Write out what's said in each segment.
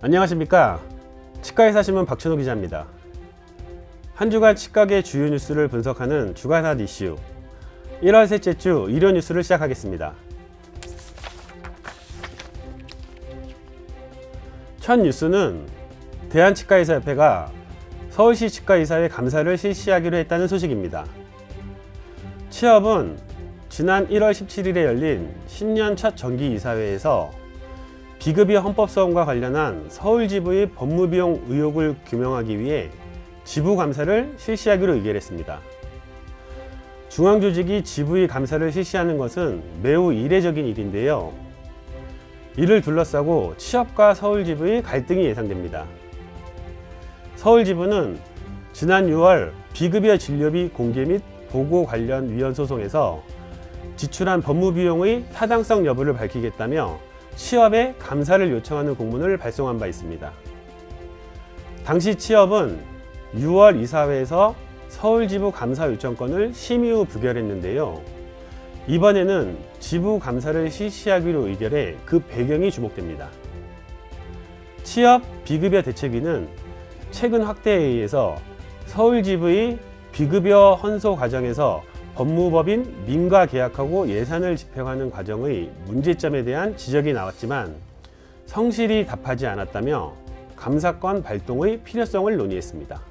안녕하십니까. 치과의사 신문 박춘호 기자입니다. 한 주간 치과계 주요 뉴스를 분석하는 주간 핫 이슈 1월 셋째 주 일요 뉴스를 시작하겠습니다. 첫 뉴스는 대한치과의사협회가 서울시 치과의사회 감사를 실시하기로 했다는 소식입니다. 취업은 지난 1월 17일에 열린 신년 첫 정기이사회에서 비급여 헌법소원과 관련한 서울지부의 법무비용 의혹을 규명하기 위해 지부감사를 실시하기로 의결했습니다. 중앙조직이 지부의 감사를 실시하는 것은 매우 이례적인 일인데요. 이를 둘러싸고 취업과 서울지부의 갈등이 예상됩니다. 서울지부는 지난 6월 비급여 진료비 공개 및 보고 관련 위헌 소송에서 지출한 법무비용의 타당성 여부를 밝히겠다며 취업에 감사를 요청하는 공문을 발송한 바 있습니다. 당시 취업은 6월 이사회에서 서울지부 감사 요청권을 심의 후 부결했는데요. 이번에는 지부 감사를 실시하기로 의결해 그 배경이 주목됩니다. 취업 비급여 대책위는 최근 확대에 의해서 서울지부의 비급여 헌소 과정에서 법무법인 민과 계약하고 예산을 집행하는 과정의 문제점에 대한 지적이 나왔지만 성실히 답하지 않았다며 감사권 발동의 필요성을 논의했습니다.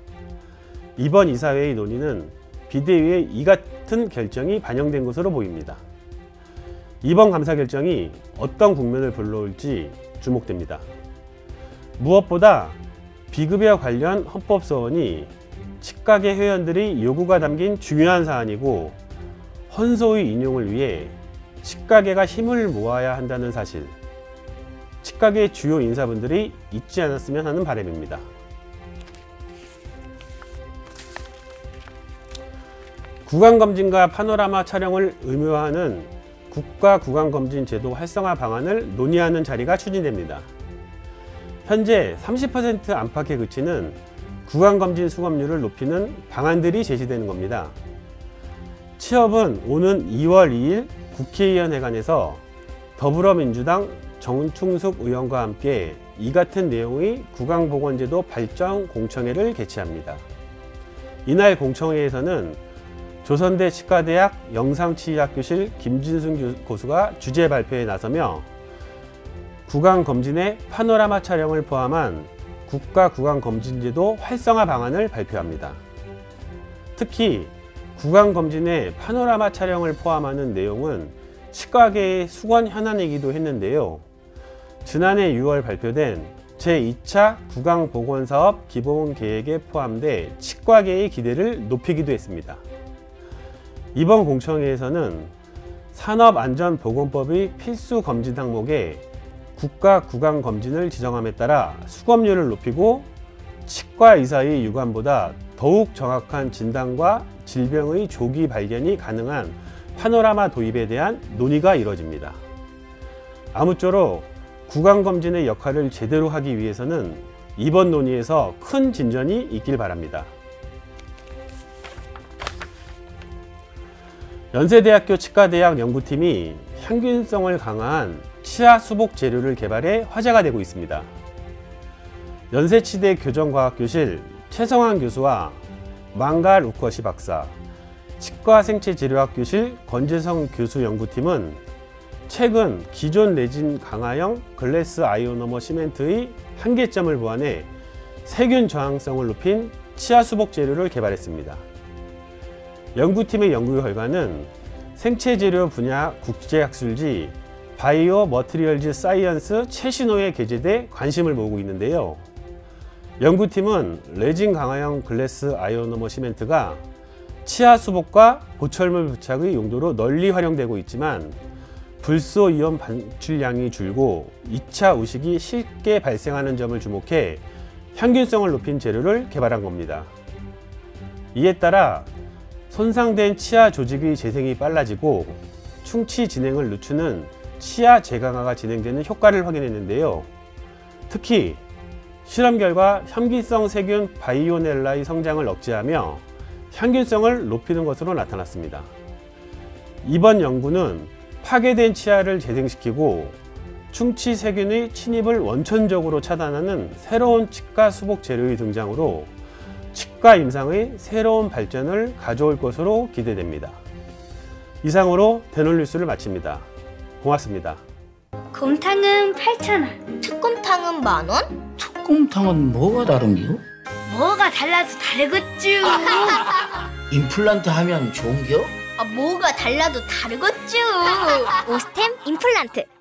이번 이사회의 논의는 비대위의 이 같은 결정이 반영된 것으로 보입니다. 이번 감사 결정이 어떤 국면을 불러올지 주목됩니다. 무엇보다 비급여 관련 헌법소원이 치과계 회원들의 요구가 담긴 중요한 사안이고 헌소의 인용을 위해 치과계가 힘을 모아야 한다는 사실, 치과계 주요 인사분들이 잊지 않았으면 하는 바람입니다. 구강검진과 파노라마 촬영을 의무화하는 국가구강검진 제도 활성화 방안을 논의하는 자리가 추진됩니다. 현재 30% 안팎에 그치는 구강검진 수검률을 높이는 방안들이 제시되는 겁니다. 취업은 오는 2월 2일 국회의원회관에서 더불어민주당 정충숙 의원과 함께 이 같은 내용의 구강보건제도 발전 공청회를 개최합니다. 이날 공청회에서는 조선대 치과대학 영상치의학교실 김진순 교수가 주제 발표에 나서며 구강검진의 파노라마 촬영을 포함한 국가구강검진제도 활성화 방안을 발표합니다. 특히 구강검진의 파노라마 촬영을 포함하는 내용은 치과계의 수건 현안이기도 했는데요. 지난해 6월 발표된 제2차 구강보건사업 기본계획에 포함돼 치과계의 기대를 높이기도 했습니다. 이번 공청회에서는 산업안전보건법의 필수 검진 항목에 국가구강검진을 지정함에 따라 수검률을 높이고 치과의사의 유관보다 더욱 정확한 진단과 질병의 조기 발견이 가능한 파노라마 도입에 대한 논의가 이뤄집니다. 아무쪼록 구강검진의 역할을 제대로 하기 위해서는 이번 논의에서 큰 진전이 있길 바랍니다. 연세대학교 치과대학 연구팀이 향균성을 강화한 치아 수복 재료를 개발해 화제가 되고 있습니다. 연세치대 교정과학교실 최성환 교수와 망갈 우커시 박사, 치과생체재료학교실 권재성 교수 연구팀은 최근 기존 레진 강화형 글래스 아이오노머 시멘트의 한계점을 보완해 세균 저항성을 높인 치아 수복 재료를 개발했습니다. 연구팀의 연구 결과는 생체재료 분야 국제학술지 바이오 머티리얼즈 사이언스 최신호에 게재돼 관심을 모으고 있는데요. 연구팀은 레진 강화형 글래스 아이오노머 시멘트가 치아 수복과 보철물 부착의 용도로 널리 활용되고 있지만 불소 이온 반출량이 줄고 2차 우식이 쉽게 발생하는 점을 주목해 향균성을 높인 재료를 개발한 겁니다. 이에 따라 손상된 치아 조직의 재생이 빨라지고 충치 진행을 늦추는 치아 재강화가 진행되는 효과를 확인했는데요. 특히 실험 결과 혐기성 세균 바이오넬라의 성장을 억제하며 향균성을 높이는 것으로 나타났습니다. 이번 연구는 파괴된 치아를 재생시키고 충치 세균의 침입을 원천적으로 차단하는 새로운 치과 수복 재료의 등장으로 치과 임상의 새로운 발전을 가져올 것으로 기대됩니다. 이상으로 대놀뉴스를 마칩니다. 고맙습니다. 곰탕은 8,000원. 특곰탕은 10,000원? 특곰탕은 뭐가 다른겨? 뭐가 달라도 다르겠죠. 임플란트 하면 좋은겨? 뭐가 달라도 다르겠죠. 오스템 임플란트.